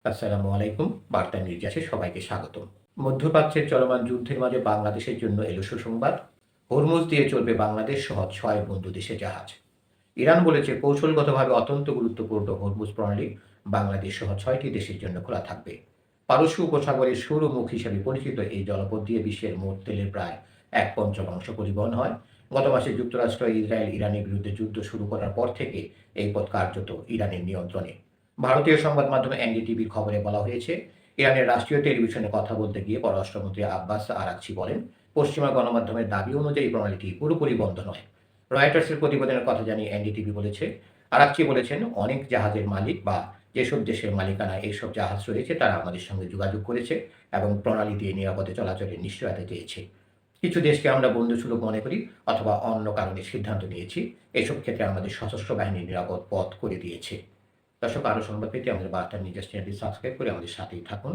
আসসালামু আলাইকুম। বার্তা নির্যাসে সবাইকে স্বাগতম। মধ্যপ্রাচ্যের চলমান যুদ্ধের মাঝে বাংলাদেশের জন্য এলো সুসংবাদ। হরমুজ দিয়ে চলবে বাংলাদেশ সহ ৬ বন্ধু দেশের জাহাজ। ইরান বলেছে কৌশলগতভাবে অত্যন্ত গুরুত্বপূর্ণ হরমুজ প্রণালী বাংলাদেশ সহ ৬টি দেশের জন্য খোলা থাকবে। পারস্য উপসাগরের সৌর মুখ হিসেবে পরিচিত এই জলপথ দিয়ে বিশ্বের মোট তেলের প্রায় ১/৫ পরিবহন হয়। গত মাসে যুক্তরাষ্ট্র ইসরায়েল ইরানের বিরুদ্ধে যুদ্ধ শুরু করার পর থেকে এই পথ কার্যত ইরানের নিয়ন্ত্রণে। ভারতীয় সংবাদ মাধ্যম এনডিটিভির খবরে বলা হয়েছে, ইরানের রাষ্ট্রীয় টেলিভিশনে কথা বলতে গিয়ে পররাষ্ট্রমন্ত্রী আব্বাস আরাকচি বলেন, পশ্চিমা গণমাধ্যমের দাবি অনুযায়ী প্রণালীটি পুরোপুরি বন্ধ নয়। রয়টার্সের প্রতিবেদনের কথা জানিয়ে এনডিটিভি বলেছে, আরাকচি বলেছেন, অনেক জাহাজের মালিক বা যেসব দেশের মালিকানায় এইসব জাহাজ রয়েছে তারা আমাদের সঙ্গে যোগাযোগ করেছে এবং প্রণালী দিয়ে নিরাপদে চলাচলের নিশ্চয়তা চেয়েছে। কিছু দেশকে আমরা বন্ধুসুলভ মনে করি অথবা অন্য কারণে সিদ্ধান্ত নিয়েছি। এসব ক্ষেত্রে আমাদের সশস্ত্র বাহিনী নিরাপদ পথ করে দিয়েছে। দর্শক, আরও সংবাদ পেতে আমাদের বার্তা নিউজ চ্যানেলটি সাবস্ক্রাইব করে আমাদের সাথেই থাকুন।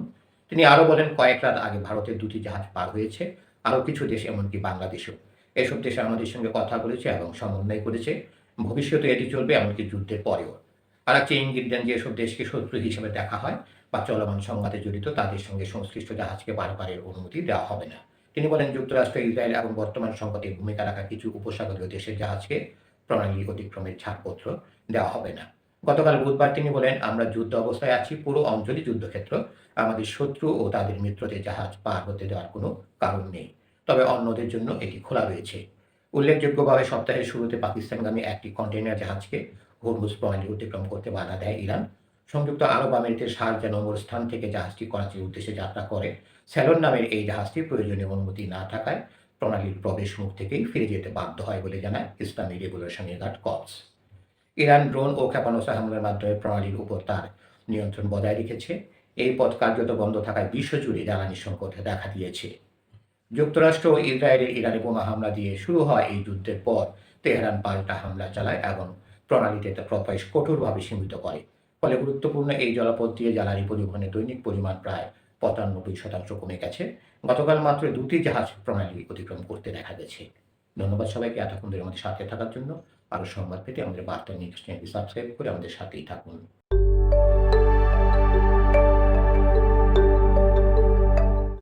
তিনি আরও বলেন, কয়েক রাত আগে ভারতের ২টি জাহাজ পার হয়েছে। আরও কিছু দেশ এমনকি বাংলাদেশও। এসব দেশ আমাদের সঙ্গে কথা বলেছে এবং সমন্বয় করেছে। ভবিষ্যতে এটি চলবে এমনকি যুদ্ধের পরেও। আর একটি ইঙ্গিত দেন যে এসব দেশকে শত্রু হিসেবে দেখা হয় বা চলমান সংঘাতে জড়িত তাদের সঙ্গে সংশ্লিষ্ট জাহাজকে পারাপারের অনুমতি দেওয়া হবে না। তিনি বলেন, যুক্তরাষ্ট্র, ইসরায়েল এবং বর্তমান সংকটে ভূমিকা রাখা কিছু উপসাগরীয় দেশের জাহাজকে প্রণালী অতিক্রমের ছাড়পত্র দেওয়া হবে না। গতকাল বুধবার তিনি বলেন, আমরা যুদ্ধ অবস্থায় আছি, পুরো অঞ্চলই যুদ্ধক্ষেত্র। আমাদের শত্রু ও তাদের মিত্রদের জাহাজ পার হতে দেওয়ার কোনো কারণ নেই। তবে অন্যদের জন্য এটি খোলা রয়েছে। উল্লেখযোগ্যভাবে সপ্তাহের শুরুতে পাকিস্তানগামী একটি কন্টেইনার জাহাজকে হরমুজ প্রণালী অতিক্রম করতে বাধা দেয় ইরান। সংযুক্ত আরব আমিরাতের শারজাহ নম্বর স্থান থেকে জাহাজটি করাচির উদ্দেশ্যে যাত্রা করে। স্যালন নামের এই জাহাজটি প্রয়োজনীয় অনুমতি না থাকায় প্রণালীর প্রবেশ মুখ থেকেই ফিরে যেতে বাধ্য হয় বলে জানায় ইসলামী regulation guard corps. Iran drone ও ক্ষেপণাস্ত্র হামলার মাধ্যমে প্রণালীর উপর তার নিয়ন্ত্রণ বজায় রেখেছে। এই পথ কার্যত বন্ধ থাকায় বিশ্বজুড়ে জ্বালানি সংকট দেখা দিয়েছে। যুক্তরাষ্ট্র ও ইসরায়েলের ইরানে বোমা হামলা দিয়ে শুরু হওয়া এই যুদ্ধের পর তেহরান পাল্টা হামলা চালায় এবং প্রণালীতে তার প্রবেশ কঠোরভাবে সীমিত করে। ফলে গুরুত্বপূর্ণ এই জলপথ দিয়ে জ্বালানি পরিবহনের দৈনিক পরিমাণ প্রায় ৯৫% কমে গেছে। গতকাল মাত্র ২টি জাহাজ প্রণালী অতিক্রম করতে দেখা গেছে। ধন্যবাদ সবাইকে এতক্ষণ ধরে আমাদের সাথে থাকার জন্য। আরও সংবাদ পেতে আমাদের বার্তা নিউজ চ্যানেলটি সাবস্ক্রাইব করে আমাদের সাথেই থাকুন।